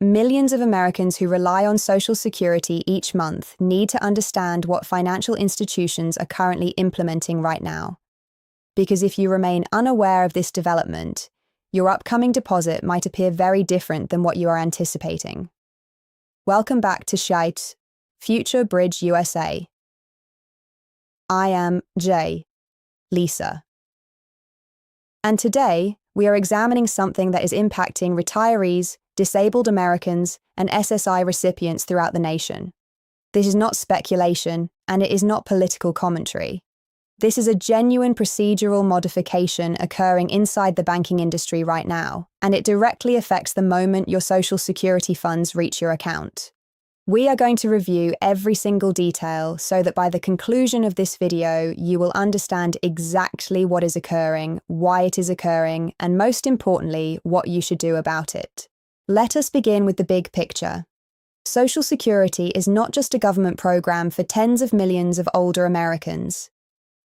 Millions of Americans who rely on Social Security each month need to understand what financial institutions are currently implementing right now. Because if you remain unaware of this development, your upcoming deposit might appear very different than what you are anticipating. Welcome back to Shite, Future Bridge USA. I am Lisa. And today, we are examining something that is impacting retirees, disabled Americans, and SSI recipients throughout the nation. This is not speculation, and it is not political commentary. This is a genuine procedural modification occurring inside the banking industry right now, and it directly affects the moment your Social Security funds reach your account. We are going to review every single detail so that by the conclusion of this video, you will understand exactly what is occurring, why it is occurring, and most importantly, what you should do about it. Let us begin with the big picture. Social Security is not just a government program for tens of millions of older Americans.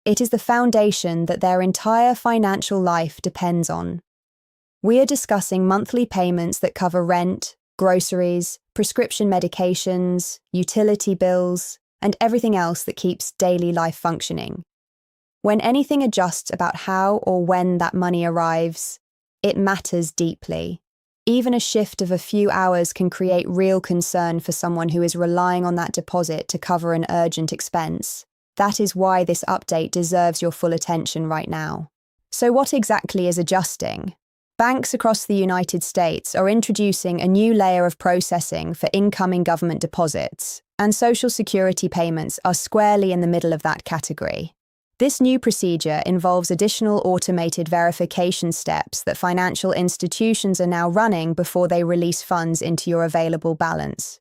It is the foundation that their entire financial life depends on. We are discussing monthly payments that cover rent, groceries, prescription medications, utility bills, and everything else that keeps daily life functioning. When anything adjusts about how or when that money arrives, it matters deeply. Even a shift of a few hours can create real concern for someone who is relying on that deposit to cover an urgent expense. That is why this update deserves your full attention right now. So what exactly is adjusting? Banks across the United States are introducing a new layer of processing for incoming government deposits, and Social Security payments are squarely in the middle of that category. This new procedure involves additional automated verification steps that financial institutions are now running before they release funds into your available balance.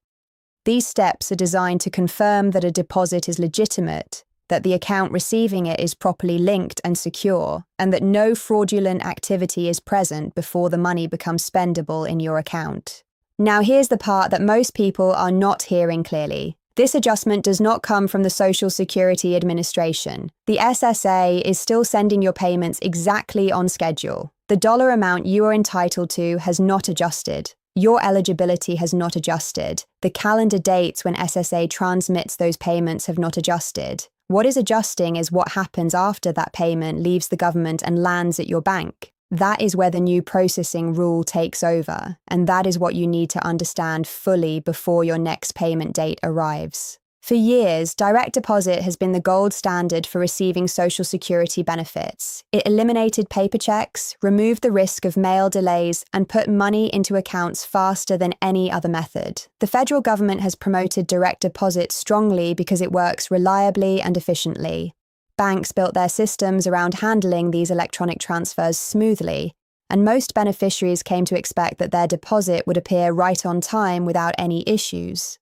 These steps are designed to confirm that a deposit is legitimate, that the account receiving it is properly linked and secure, and that no fraudulent activity is present before the money becomes spendable in your account. Now here's the part that most people are not hearing clearly. This adjustment does not come from the Social Security Administration. The SSA is still sending your payments exactly on schedule. The dollar amount you are entitled to has not adjusted. Your eligibility has not adjusted. The calendar dates when SSA transmits those payments have not adjusted. What is adjusting is what happens after that payment leaves the government and lands at your bank. That is where the new processing rule takes over, and that is what you need to understand fully before your next payment date arrives. For years, direct deposit has been the gold standard for receiving Social Security benefits. It eliminated paper checks, removed the risk of mail delays, and put money into accounts faster than any other method. The federal government has promoted direct deposit strongly because it works reliably and efficiently. Banks built their systems around handling these electronic transfers smoothly, and most beneficiaries came to expect that their deposit would appear right on time without any issues.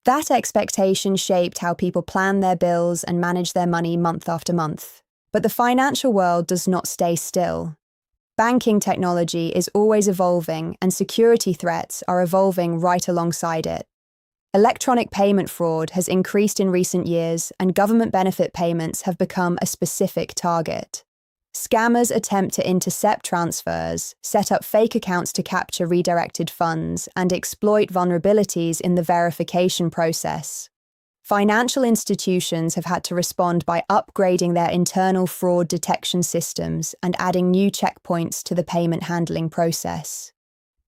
That expectation shaped how people plan their bills and manage their money month after month. But the financial world does not stay still. Banking technology is always evolving, and security threats are evolving right alongside it. Electronic payment fraud has increased in recent years, and government benefit payments have become a specific target. Scammers attempt to intercept transfers, set up fake accounts to capture redirected funds, and exploit vulnerabilities in the verification process. Financial institutions have had to respond by upgrading their internal fraud detection systems and adding new checkpoints to the payment handling process.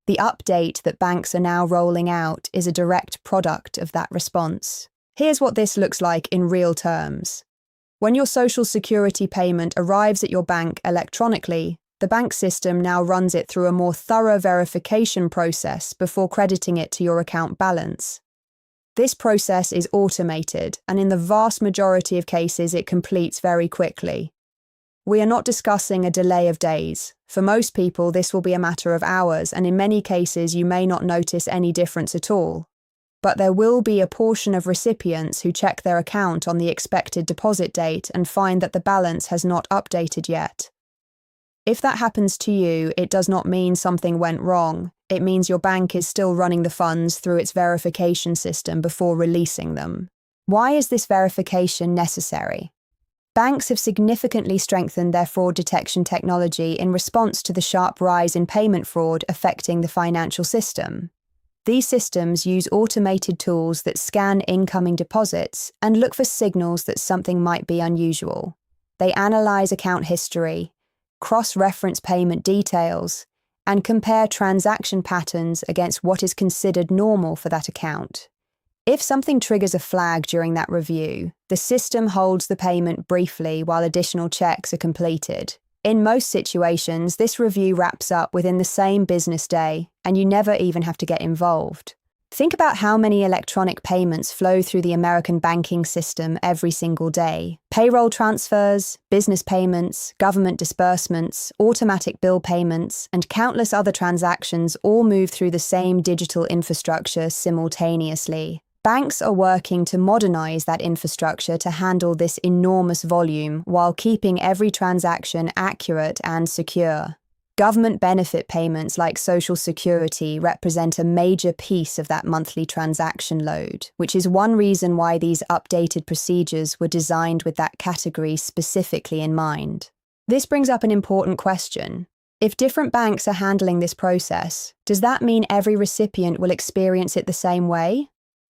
The update that banks are now rolling out is a direct product of that response. Here's what this looks like in real terms. When your Social Security payment arrives at your bank electronically, the bank system now runs it through a more thorough verification process before crediting it to your account balance. This process is automated, and in the vast majority of cases it completes very quickly. We are not discussing a delay of days. For most people, this will be a matter of hours, and in many cases you may not notice any difference at all. But there will be a portion of recipients who check their account on the expected deposit date and find that the balance has not updated yet. If that happens to you, it does not mean something went wrong. It means your bank is still running the funds through its verification system before releasing them. Why is this verification necessary? Banks have significantly strengthened their fraud detection technology in response to the sharp rise in payment fraud affecting the financial system. These systems use automated tools that scan incoming deposits and look for signals that something might be unusual. They analyze account history, cross-reference payment details, and compare transaction patterns against what is considered normal for that account. If something triggers a flag during that review, the system holds the payment briefly while additional checks are completed. In most situations, this review wraps up within the same business day, and you never even have to get involved. Think about how many electronic payments flow through the American banking system every single day. Payroll transfers, business payments, government disbursements, automatic bill payments, and countless other transactions all move through the same digital infrastructure simultaneously. Banks are working to modernize that infrastructure to handle this enormous volume while keeping every transaction accurate and secure. Government benefit payments like Social Security represent a major piece of that monthly transaction load, which is one reason why these updated procedures were designed with that category specifically in mind. This brings up an important question. If different banks are handling this process, does that mean every recipient will experience it the same way?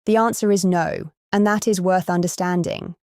The answer is no, and that is worth understanding.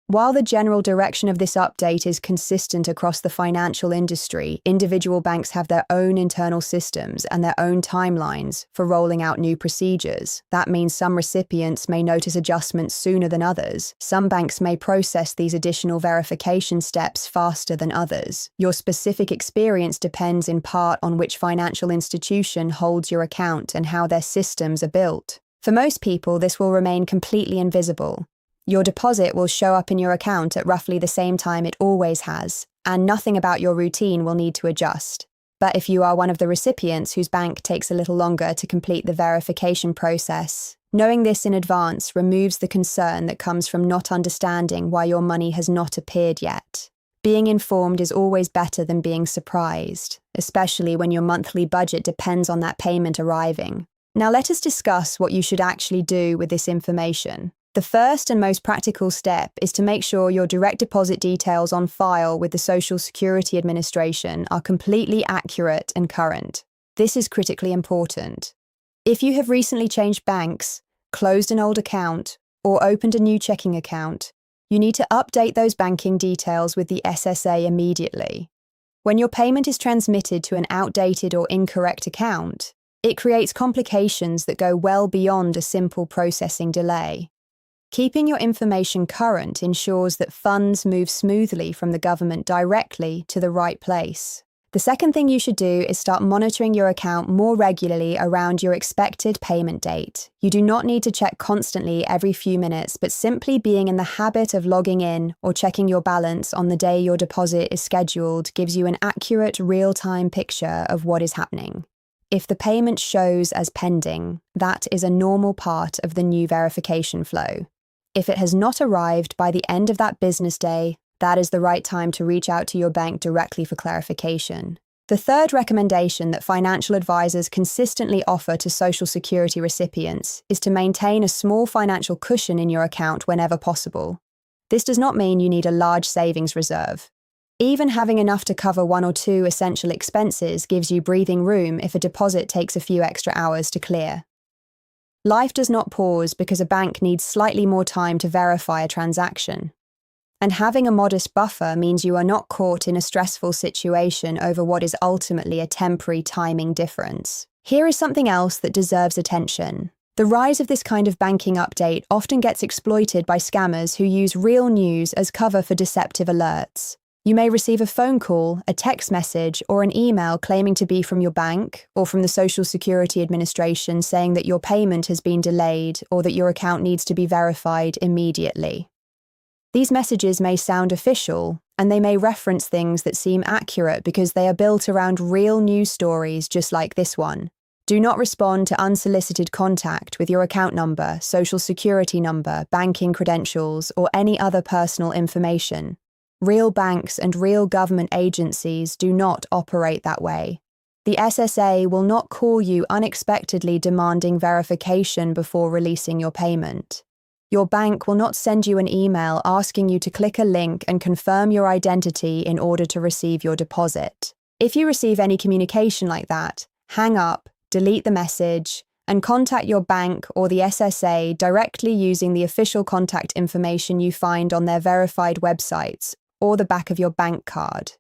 While the general direction of this update is consistent across the financial industry, individual banks have their own internal systems and their own timelines for rolling out new procedures. That means some recipients may notice adjustments sooner than others. Some banks may process these additional verification steps faster than others. Your specific experience depends in part on which financial institution holds your account and how their systems are built. For most people, this will remain completely invisible. Your deposit will show up in your account at roughly the same time it always has, and nothing about your routine will need to adjust. But if you are one of the recipients whose bank takes a little longer to complete the verification process, knowing this in advance removes the concern that comes from not understanding why your money has not appeared yet. Being informed is always better than being surprised, especially when your monthly budget depends on that payment arriving. Now let us discuss what you should actually do with this information. The first and most practical step is to make sure your direct deposit details on file with the Social Security Administration are completely accurate and current. This is critically important. If you have recently changed banks, closed an old account, or opened a new checking account, you need to update those banking details with the SSA immediately. When your payment is transmitted to an outdated or incorrect account, it creates complications that go well beyond a simple processing delay. Keeping your information current ensures that funds move smoothly from the government directly to the right place. The second thing you should do is start monitoring your account more regularly around your expected payment date. You do not need to check constantly every few minutes, but simply being in the habit of logging in or checking your balance on the day your deposit is scheduled gives you an accurate, real-time picture of what is happening. If the payment shows as pending, that is a normal part of the new verification flow. If it has not arrived by the end of that business day, that is the right time to reach out to your bank directly for clarification. The third recommendation that financial advisors consistently offer to Social Security recipients is to maintain a small financial cushion in your account whenever possible. This does not mean you need a large savings reserve. Even having enough to cover one or two essential expenses gives you breathing room if a deposit takes a few extra hours to clear. Life does not pause because a bank needs slightly more time to verify a transaction. And having a modest buffer means you are not caught in a stressful situation over what is ultimately a temporary timing difference. Here is something else that deserves attention. The rise of this kind of banking update often gets exploited by scammers who use real news as cover for deceptive alerts. You may receive a phone call, a text message, or an email claiming to be from your bank or from the Social Security Administration saying that your payment has been delayed or that your account needs to be verified immediately. These messages may sound official, and they may reference things that seem accurate because they are built around real news stories just like this one. Do not respond to unsolicited contact with your account number, Social Security number, banking credentials, or any other personal information. Real banks and real government agencies do not operate that way. The SSA will not call you unexpectedly demanding verification before releasing your payment. Your bank will not send you an email asking you to click a link and confirm your identity in order to receive your deposit. If you receive any communication like that, hang up, delete the message, and contact your bank or the SSA directly using the official contact information you find on their verified websites or the back of your bank card.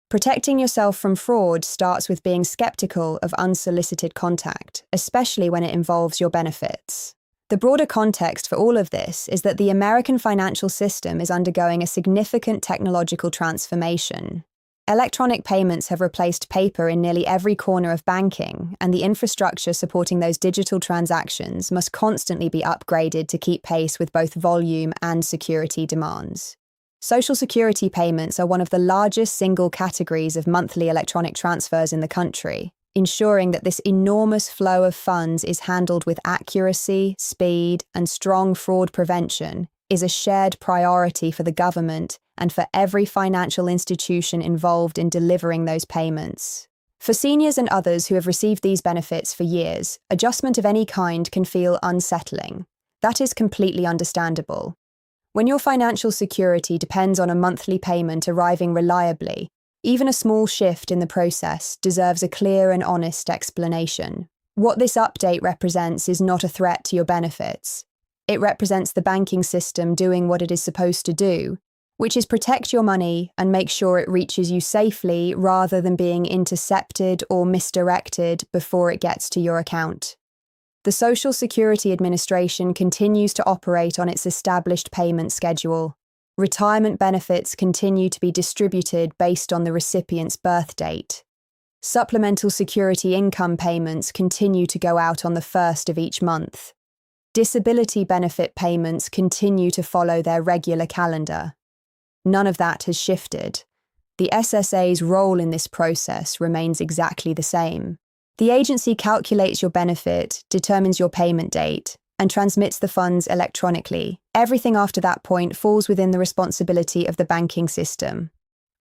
Protecting yourself from fraud starts with being skeptical of unsolicited contact, especially when it involves your benefits. The broader context for all of this is that the American financial system is undergoing a significant technological transformation. Electronic payments have replaced paper in nearly every corner of banking, and the infrastructure supporting those digital transactions must constantly be upgraded to keep pace with both volume and security demands. Social Security payments are one of the largest single categories of monthly electronic transfers in the country. Ensuring that this enormous flow of funds is handled with accuracy, speed, and strong fraud prevention is a shared priority for the government and for every financial institution involved in delivering those payments. For seniors and others who have received these benefits for years, adjustment of any kind can feel unsettling. That is completely understandable. When your financial security depends on a monthly payment arriving reliably, even a small shift in the process deserves a clear and honest explanation. What this update represents is not a threat to your benefits. It represents the banking system doing what it is supposed to do, which is protect your money and make sure it reaches you safely rather than being intercepted or misdirected before it gets to your account. The Social Security Administration continues to operate on its established payment schedule. Retirement benefits continue to be distributed based on the recipient's birth date. Supplemental Security Income payments continue to go out on the 1st of each month. Disability benefit payments continue to follow their regular calendar. None of that has shifted. The SSA's role in this process remains exactly the same. The agency calculates your benefit, determines your payment date, and transmits the funds electronically. Everything after that point falls within the responsibility of the banking system.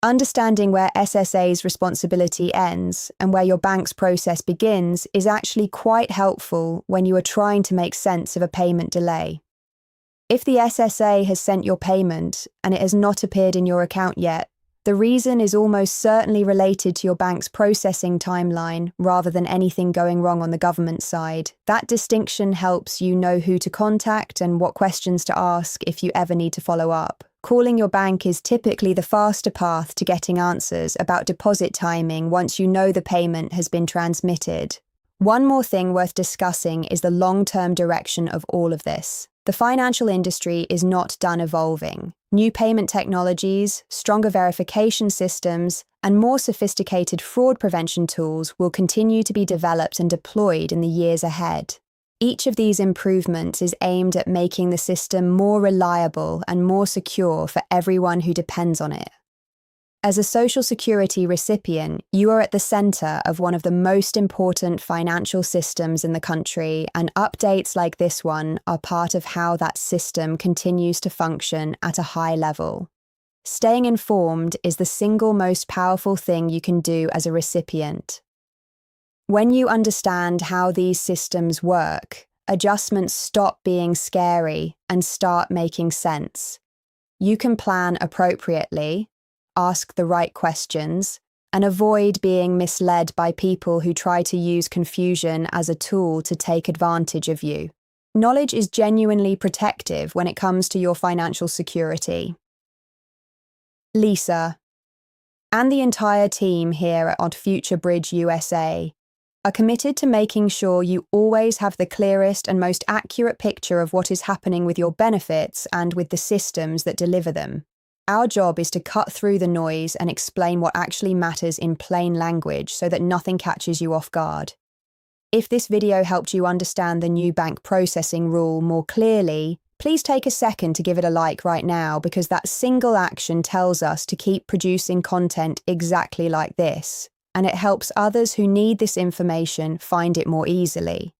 Understanding where SSA's responsibility ends and where your bank's process begins is actually quite helpful when you are trying to make sense of a payment delay. If the SSA has sent your payment and it has not appeared in your account yet, the reason is almost certainly related to your bank's processing timeline rather than anything going wrong on the government side. That distinction helps you know who to contact and what questions to ask if you ever need to follow up. Calling your bank is typically the faster path to getting answers about deposit timing once you know the payment has been transmitted. One more thing worth discussing is the long-term direction of all of this. The financial industry is not done evolving. New payment technologies, stronger verification systems, and more sophisticated fraud prevention tools will continue to be developed and deployed in the years ahead. Each of these improvements is aimed at making the system more reliable and more secure for everyone who depends on it. As a Social Security recipient, you are at the center of one of the most important financial systems in the country, and updates like this one are part of how that system continues to function at a high level. Staying informed is the single most powerful thing you can do as a recipient. When you understand how these systems work, adjustments stop being scary and start making sense. You can plan appropriately, ask the right questions, and avoid being misled by people who try to use confusion as a tool to take advantage of you. Knowledge is genuinely protective when it comes to your financial security. Lisa, and the entire team here at Future Bridge USA are committed to making sure you always have the clearest and most accurate picture of what is happening with your benefits and with the systems that deliver them. Our job is to cut through the noise and explain what actually matters in plain language so that nothing catches you off guard. If this video helped you understand the new bank processing rule more clearly, please take a second to give it a like right now, because that single action tells us to keep producing content exactly like this, and it helps others who need this information find it more easily.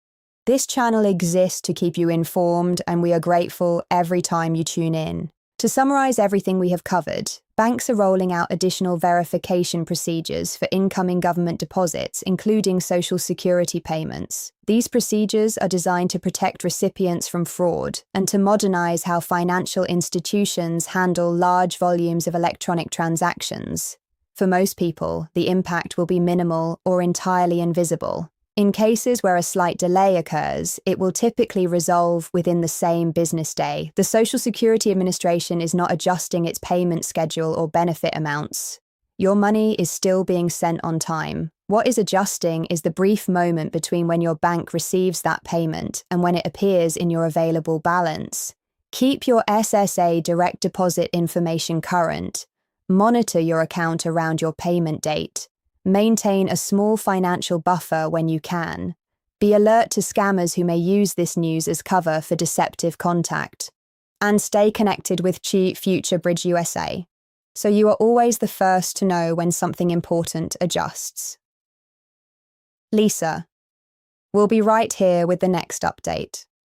This channel exists to keep you informed, and we are grateful every time you tune in. To summarize everything we have covered, banks are rolling out additional verification procedures for incoming government deposits, including Social Security payments. These procedures are designed to protect recipients from fraud and to modernize how financial institutions handle large volumes of electronic transactions. For most people, the impact will be minimal or entirely invisible. In cases where a slight delay occurs, it will typically resolve within the same business day. The Social Security Administration is not adjusting its payment schedule or benefit amounts. Your money is still being sent on time. What is adjusting is the brief moment between when your bank receives that payment and when it appears in your available balance. Keep your SSA direct deposit information current. Monitor your account around your payment date. Maintain a small financial buffer when you can. Be alert to scammers who may use this news as cover for deceptive contact. And stay connected with Future Bridge USA, so you are always the first to know when something important adjusts. Lisa. We'll be right here with the next update.